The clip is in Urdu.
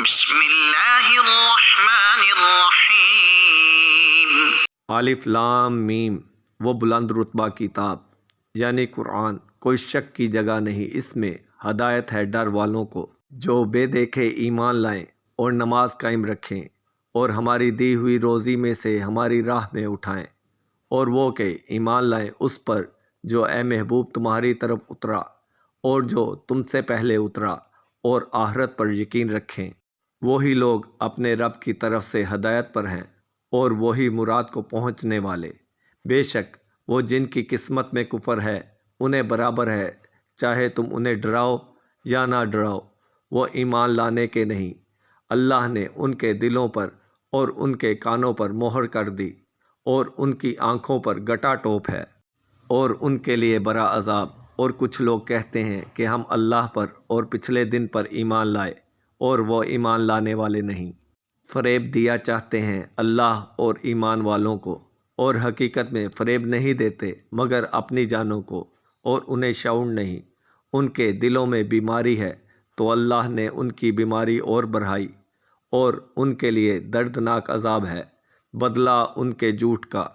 بسم اللہ الرحمن الرحیم۔ الف لام میم، وہ بلند رتبہ کتاب یعنی قرآن، کوئی شک کی جگہ نہیں، اس میں ہدایت ہے ڈر والوں کو جو بے دیکھے ایمان لائیں اور نماز قائم رکھیں اور ہماری دی ہوئی روزی میں سے ہماری راہ میں اٹھائیں، اور وہ کہ ایمان لائیں اس پر جو اے محبوب تمہاری طرف اترا اور جو تم سے پہلے اترا، اور آخرت پر یقین رکھیں۔ وہی لوگ اپنے رب کی طرف سے ہدایت پر ہیں اور وہی مراد کو پہنچنے والے۔ بے شک وہ جن کی قسمت میں کفر ہے انہیں برابر ہے، چاہے تم انہیں ڈراؤ یا نہ ڈراؤ، وہ ایمان لانے کے نہیں۔ اللہ نے ان کے دلوں پر اور ان کے کانوں پر مہر کر دی اور ان کی آنکھوں پر گٹا ٹوپ ہے اور ان کے لیے بڑا عذاب۔ اور کچھ لوگ کہتے ہیں کہ ہم اللہ پر اور پچھلے دن پر ایمان لائے، اور وہ ایمان لانے والے نہیں۔ فریب دیا چاہتے ہیں اللہ اور ایمان والوں کو، اور حقیقت میں فریب نہیں دیتے مگر اپنی جانوں کو، اور انہیں شعور نہیں۔ ان کے دلوں میں بیماری ہے تو اللہ نے ان کی بیماری اور بڑھائی، اور ان کے لیے دردناک عذاب ہے، بدلہ ان کے جھوٹ کا۔